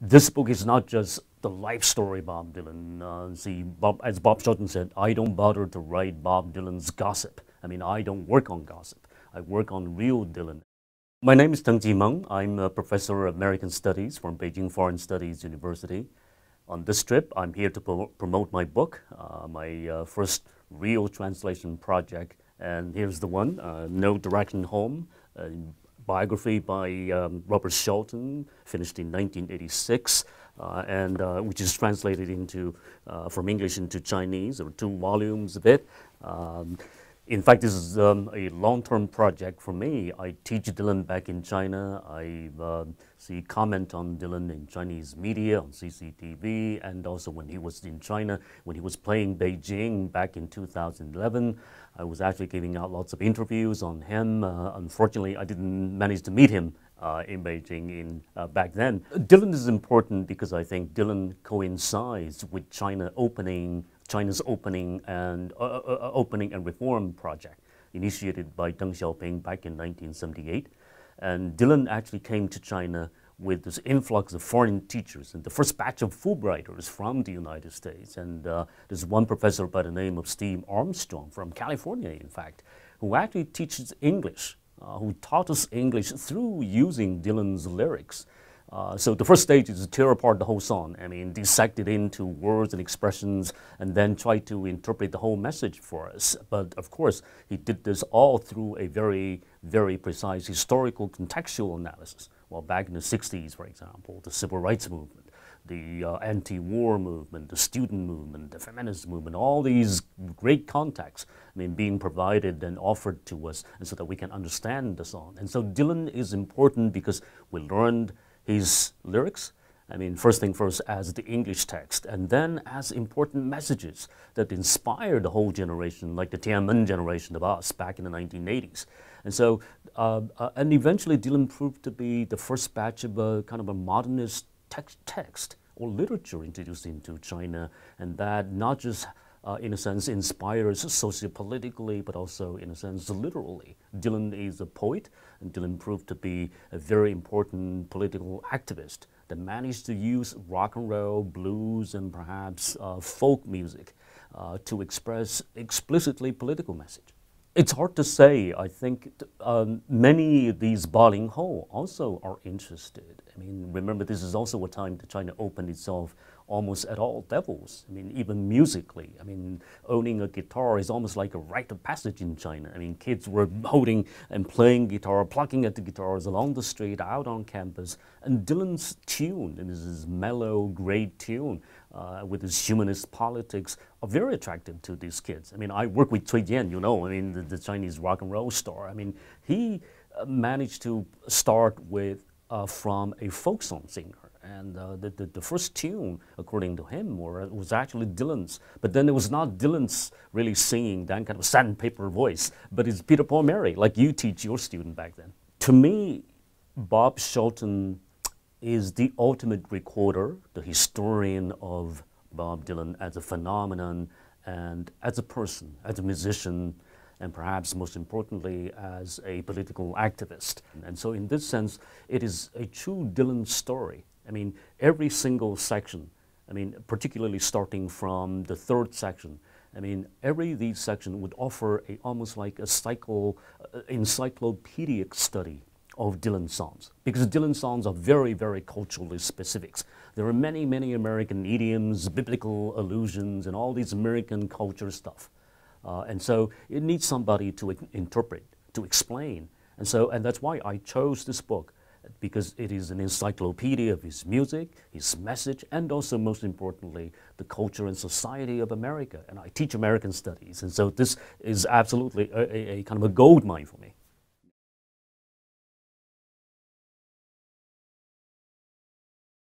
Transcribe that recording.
This book is not just the life story of Bob Dylan. As Bob Shelton said, I don't bother to write Bob Dylan's gossip. I mean, I don't work on gossip. I work on real Dylan. My name is Teng Jimeng. I'm a professor of American Studies from Beijing Foreign Studies University. On this trip, I'm here to promote my book, my first real translation project. And here's the one, No Direction Home, biography by Robert Shelton, finished in 1986, which is translated into from English into Chinese. There are 2 volumes of it. In fact, this is a long-term project for me. I teach Dylan back in China. I comment on Dylan in Chinese media, on CCTV, and also when he was in China, when he was playing Beijing back in 2011. I was actually giving out lots of interviews on him. Unfortunately, I didn't manage to meet him in Beijing back then. Dylan is important because I think Dylan coincides with China's opening and reform project initiated by Deng Xiaoping back in 1978. And Dylan actually came to China with this influx of foreign teachers and the first batch of Fulbrighters from the United States. And there's one professor by the name of Steve Armstrong from California, in fact, who actually teaches English, who taught us English through using Dylan's lyrics. So the first stage is to tear apart the whole song. I mean, dissect it into words and expressions, and then try to interpret the whole message for us. But of course, he did this all through a very, very precise historical contextual analysis. Well, back in the 60s, for example, the civil rights movement, the anti-war movement, the student movement, the feminist movement, all these great contexts, I mean, being provided and offered to us, and so that we can understand the song. And so Dylan is important because we learned his lyrics, I mean, first thing first, as the English text, and then as important messages that inspired the whole generation, like the Tiananmen generation of us back in the 1980s. And so, and eventually Dylan proved to be the first batch of a kind of a modernist text or literature introduced into China, and that not just in a sense, inspires sociopolitically, but also, in a sense, literally. Dylan is a poet, and Dylan proved to be a very important political activist that managed to use rock and roll, blues, and perhaps folk music to express explicitly political message. It's hard to say. I think many of these Baling Ho also are interested. I mean, remember, this is also a time that China opened itself almost at all levels. I mean, even musically. I mean, owning a guitar is almost like a rite of passage in China. I mean, kids were holding and playing guitar, plucking at the guitars along the street, out on campus. And Dylan's tune, and this is mellow, great tune, with his humanist politics, are very attractive to these kids. I mean, I work with Cui Jian, you know, I mean, the Chinese rock and roll star. I mean, he managed to start with from a folk song singer. And the first tune, according to him, was actually Dylan's. But then it was not Dylan's really singing that kind of sandpaper voice, but it's Peter Paul Mary, like you teach your student back then. To me, Bob Shelton is the ultimate recorder, the historian of Bob Dylan as a phenomenon and as a person, as a musician, and perhaps most importantly, as a political activist. And so in this sense, it is a true Dylan story. I mean, every single section, I mean, particularly starting from the 3rd section, I mean, every these section would offer almost like a encyclopedic study of Dylan songs, because Dylan songs are very, very culturally specific. There are many, many American idioms, biblical allusions, and all these American culture stuff. And so it needs somebody to interpret, to explain. And that's why I chose this book, because it is an encyclopedia of his music, his message, and also, most importantly, the culture and society of America. And I teach American studies, and so this is absolutely a kind of a gold mine for me.